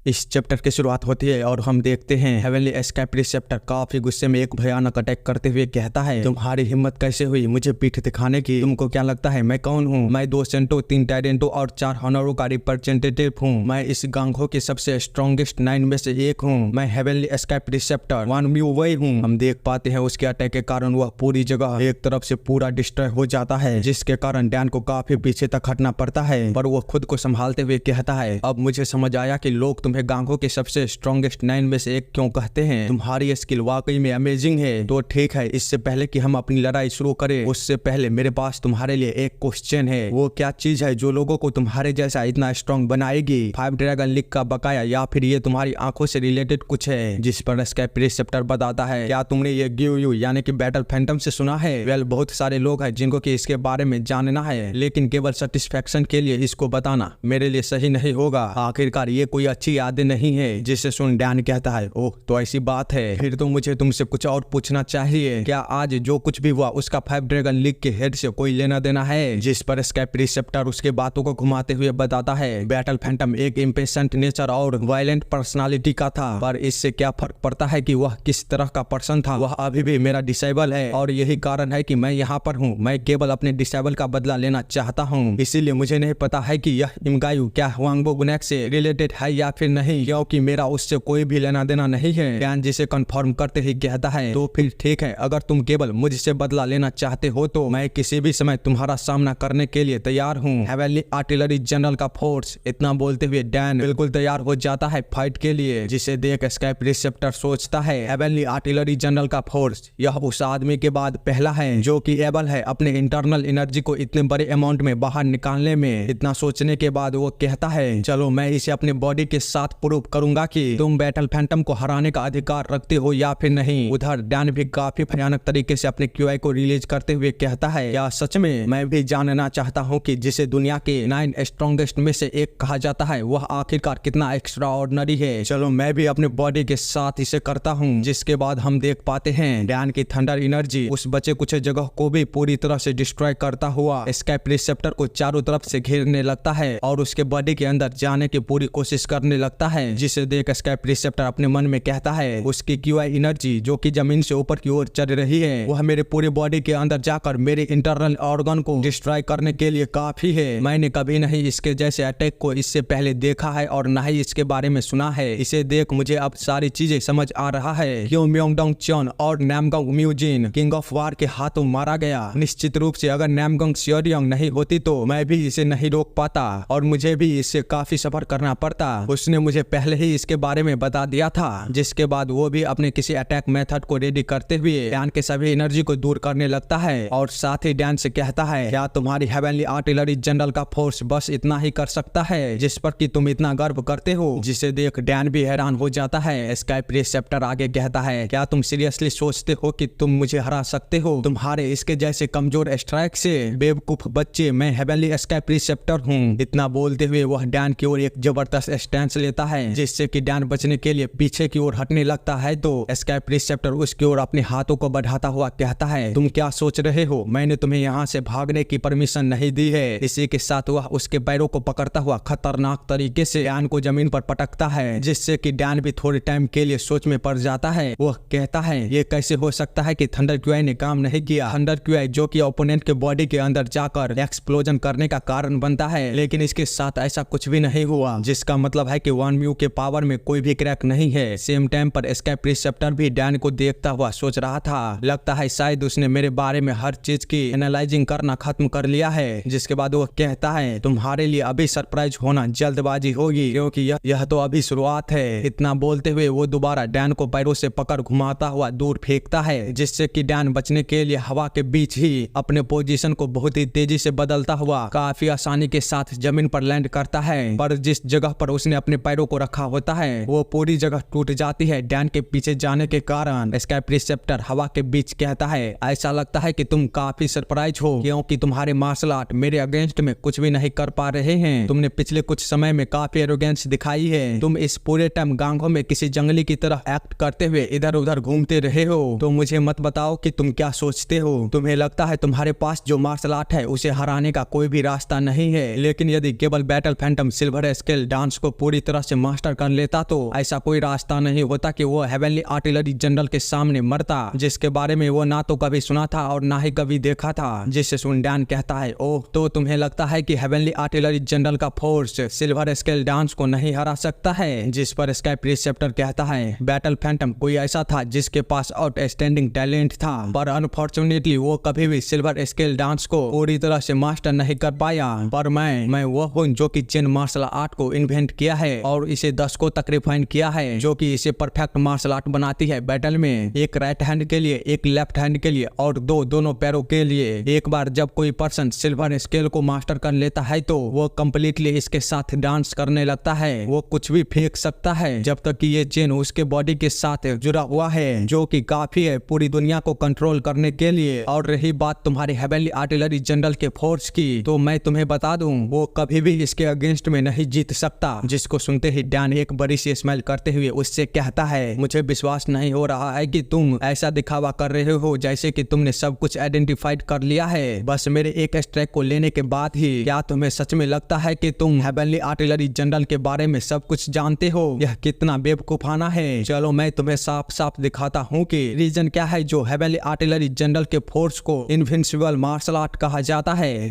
इस चैप्टर की शुरुआत होती है और हम देखते हैं हेवनली एस्केप रिसेप्टर काफी गुस्से में एक भयानक अटैक करते हुए कहता है, तुम्हारी हिम्मत कैसे हुई मुझे पीठ दिखाने की? तुमको क्या लगता है मैं कौन हूँ? मैं 2 सेंटो 3 टायरेंटो और 4 हॉनरों का रिप्रेजेंटेटिव हूँ। मैं इस गांगो के सबसे स्ट्रॉन्गेस्ट 9 में से एक हूँ। मैं हेवनली एस्केप रिसेप्टर 1 म्यू वही हूँ। हम देख पाते हैं उसके अटैक के कारण वह पूरी जगह एक तरफ से पूरा डिस्ट्रॉय हो जाता है, जिसके कारण डैन को काफी पीछे तक हटना पड़ता है, पर वो खुद को संभालते हुए कहता है, अब मुझे समझ आया कि लोग तुम्हें गांगो के सबसे स्ट्रॉन्गेस्ट 9 में से एक क्यों कहते हैं। तुम्हारी स्किल वाकई में अमेजिंग है। तो ठीक है, इससे पहले कि हम अपनी लड़ाई शुरू करें उससे पहले मेरे पास तुम्हारे लिए एक क्वेश्चन है। वो क्या चीज है जो लोगों को तुम्हारे जैसा इतना स्ट्रॉन्ग बनाएगी? 5 ड्रैगन लीग का बकाया या फिर ये तुम्हारी आंखों से रिलेटेड कुछ है? जिस पर एस्केप रिसेप्टर बताता है, क्या तुमने ये गिव यू यानी कि बैटल फैंटम से सुना है? वेल, बहुत सारे लोग हैं जिनको कि इसके बारे में जानना है, लेकिन केवल सेटिस्फेक्शन के लिए इसको बताना मेरे लिए सही नहीं होगा। आखिरकार ये कोई अच्छी यादें नहीं है। जिसे सुन डैन कहता है, ओह तो ऐसी बात है, फिर तो मुझे तुमसे कुछ और पूछना चाहिए। क्या आज जो कुछ भी हुआ उसका 5 ड्रैगन लीग के हेड से कोई लेना देना है? जिस पर एस्केप रिसेप्टर उसके बातों को घुमाते हुए बताता है, बैटल फैंटम एक इम्पेशेंट नेचर और वायलेंट पर्सनालिटी का था, पर इससे क्या फर्क पड़ता है कि वह किस तरह का पर्सन था? वह अभी भी मेरा डिसेबल है और यही कारण है कि मैं यहाँ पर हूँ। मैं केवल अपने डिसेबल का बदला लेना चाहता हूँ, इसीलिए मुझे नहीं पता है कि यह इमगायू क्या हुआंगबो गुनेक से रिलेटेड है या फिर नहीं, क्योंकि मेरा उससे कोई भी लेना देना नहीं है। डैन जिसे कंफर्म करते ही कहता है, तो फिर ठीक है, अगर तुम केवल मुझसे बदला लेना चाहते हो तो मैं किसी भी समय तुम्हारा सामना करने के लिए तैयार हूँ। हेवनली आर्टिलरी जनरल का फोर्स। इतना बोलते हुए डैन बिल्कुल तैयार हो जाता है फाइट के लिए, जिसे देख एस्केप रिसेप्टर सोचता है, हेवनली आर्टिलरी जनरल का फोर्स, यह उस आदमी के बाद पहला है जो कि एबल है अपने इंटरनल एनर्जी को इतने बड़े अमाउंट में बाहर निकालने में। इतना सोचने के बाद वो कहता है, चलो मैं इसे अपने बॉडी के साथ प्रूव करूंगा कि तुम बैटल फैंटम को हराने का अधिकार रखते हो या फिर नहीं। उधर डैन भी काफी भयानक तरीके से अपने क्यूआई को रिलीज करते हुए कहता है, क्या सच में? मैं भी जानना चाहता हूँ कि जिसे दुनिया के 9 स्ट्रॉन्गेस्ट में से एक कहा जाता है वह आखिरकार कितना एक्स्ट्रा ऑर्डिनरी है। चलो मैं भी अपने बॉडी के साथ इसे करता हूँ। जिसके बाद हम देख पाते हैं डैन की थंडर एनर्जी उस बचे कुछ जगह को भी पूरी तरह से डिस्ट्रॉय करता हुआ एस्केप रिसेप्टर को चारों तरफ से घेरने लगता है और उसके बॉडी के अंदर जाने की पूरी कोशिश करने लगता है। जिसे देख एस्केप रिसेप्टर अपने मन में कहता है, उसकी क्यूआई एनर्जी जो कि जमीन से ऊपर की ओर चढ़ रही है वह मेरे पूरे बॉडी के अंदर जाकर मेरे इंटरनल ऑर्गन को डिस्ट्रॉय करने के लिए काफी है। मैंने कभी नहीं इसके जैसे अटैक को इससे पहले देखा है और न ही इसके बारे में सुना है। इसे देख मुझे अब सारी चीजें समझ आ रहा है क्यों म्योंगडोंग चौन और नामगोंग म्यूजिन किंग ऑफ वार के हाथों मारा गया। निश्चित रूप से अगर नामगोंग सियोरियोंग नहीं होती तो मैं भी इसे नहीं रोक पाता और मुझे भी इससे काफी सफर करना पड़ता। उसने मुझे पहले ही इसके बारे में बता दिया था। जिसके बाद वो भी अपने किसी अटैक मेथड को रेडी करते हुए डैन के सभी एनर्जी को दूर करने लगता है और साथ ही डैन से कहता है, क्या तुम्हारी हेवनली आर्टिलरी जनरल का फोर्स बस इतना ही कर सकता है जिस पर कि तुम इतना गर्व करते हो? जिसे देख डैन भी हैरान हो जाता है। एस्केप रिसेप्टर आगे कहता है, क्या तुम सीरियसली सोचते हो कि तुम मुझे हरा सकते हो? तुम्हारे इसके जैसे कमजोर स्ट्राइक से? बेवकूफ बच्चे, मैं हेवनली एस्केप रिसेप्टर हूँ। इतना बोलते हुए वह डैन की ओर एक जबरदस्त स्टैंस लेता है, जिससे कि डैन बचने के लिए पीछे की ओर हटने लगता है। तो एस्केप रिसेप्टर उसकी ओर अपने हाथों को बढ़ाता हुआ कहता है, तुम क्या सोच रहे हो? मैंने तुम्हें यहाँ से भागने की परमिशन नहीं दी है। इसी के साथ वह उसके पैरों को पकड़ता हुआ खतरनाक तरीके से डैन को जमीन पर पटकता है, जिससे कि डैन भी थोड़े टाइम के लिए सोच में पड़ जाता है। वह कहता है, ये कैसे हो सकता है कि थंडर क्यूआई ने काम नहीं किया? थंडर क्यूआई जो कि ओपोनेंट के बॉडी के अंदर जाकर एक्सप्लोजन करने का कारण बनता है, लेकिन इसके साथ ऐसा कुछ भी नहीं हुआ, जिसका मतलब है कि 1 म्यू के पावर में कोई भी क्रैक नहीं है। सेम टाइम पर एस्केप रिसेप्टर भी डैन को देखता हुआ सोच रहा था, लगता है शायद उसने मेरे बारे में हर चीज की एनालाइजिंग करना खत्म कर लिया है। जिसके बाद वो कहता है, तुम्हारे लिए अभी सरप्राइज होना जल्दबाजी होगी क्योंकि यह तो अभी शुरुआत है। इतना बोलते हुए वो दोबारा डैन को पैरों से पकड़ घुमाता हुआ दूर फेंकता है, जिससे कि डैन बचने के लिए हवा के बीच ही अपने पोजीशन को बहुत ही तेजी से बदलता हुआ काफी आसानी के साथ जमीन पर लैंड करता है। पर जिस जगह पर उसने अपने पैरों को रखा होता है वो पूरी जगह टूट जाती है डैन के पीछे जाने के कारण। एस्केप रिसेप्टर हवा के बीच कहता है, ऐसा लगता है कि तुम काफी सरप्राइज हो क्योंकि तुम्हारे मार्शल आर्ट मेरे अगेंस्ट में कुछ भी नहीं कर पा रहे हैं। तुमने पिछले कुछ समय में काफी एरोगेंस दिखाई है। तुम इस पूरे टाइम गांगों में किसी जंगली की तरह एक्ट करते हुए इधर उधर घूमते रहे हो। तो मुझे मत बताओ कि तुम क्या सोचते हो। तुम्हें लगता है तुम्हारे पास जो मार्शल आर्ट है उसे हराने का कोई भी रास्ता नहीं है, लेकिन यदि केवल battle Phantom silver scale dance को पूरी तरह से मास्टर कर लेता तो ऐसा कोई रास्ता नहीं होता कि वो हेवनली आर्टिलरी जनरल के सामने मरता, जिसके बारे में वो ना तो कभी सुना था और ना ही कभी देखा था। जिससे सुन डैन कहता है, ओह तो तुम्हें लगता है कि हेवनली आर्टिलरी जनरल का फोर्स सिल्वर स्केल डांस को नहीं हरा सकता है? जिस पर स्काई प्रिसेप्टर कहता है, बैटल फैंटम कोई ऐसा था जिसके पास आउटस्टैंडिंग टैलेंट था, पर अनफॉर्चुनेटली वो कभी भी सिल्वर स्केल डांस को पूरी तरह से मास्टर नहीं कर पाया। पर मैं वो हूँ जो कि चेन मार्शल आर्ट को इन्वेंट किया है और इसे 10 को तक रिफाइन किया है, जो कि इसे परफेक्ट मार्शल आर्ट बनाती है। बैटल में एक राइट हैंड के लिए, एक लेफ्ट हैंड के लिए और दोनों पैरों के लिए। एक बार जब कोई पर्सन सिल्वर स्केल को मास्टर कर लेता है तो वो कम्प्लीटली इसके साथ डांस करने लगता है। वो कुछ भी फेंक सकता है जब तक कि ये चेन उसके बॉडी के साथ जुड़ा हुआ है, जो कि काफी है पूरी दुनिया को कंट्रोल करने के लिए। और रही बात तुम्हारे हेवनली आर्टिलरी जनरल के फोर्स की, तो मैं तुम्हें बता दूं वो कभी भी इसके अगेंस्ट में नहीं जीत सकता। जिसको सुनते ही डैन एक बड़ी सी स्माइल करते हुए उससे कहता है, मुझे विश्वास नहीं हो रहा है कि तुम ऐसा दिखावा कर रहे हो जैसे कि तुमने सब कुछ आइडेंटिफाइड कर लिया है बस मेरे एक स्ट्राइक को लेने के बाद ही। क्या तुम्हें सच में लगता है कि तुम हेवनली आर्टिलरी जनरल के बारे में सब कुछ जानते हो? यह कितना बेवकूफाना है। चलो मैं तुम्हें साफ साफ दिखाता हूँ कि रीजन क्या है जो हेवनली आर्टिलरी जनरल के फोर्स को इनविंसिबल मार्शल आर्ट कहा जाता है।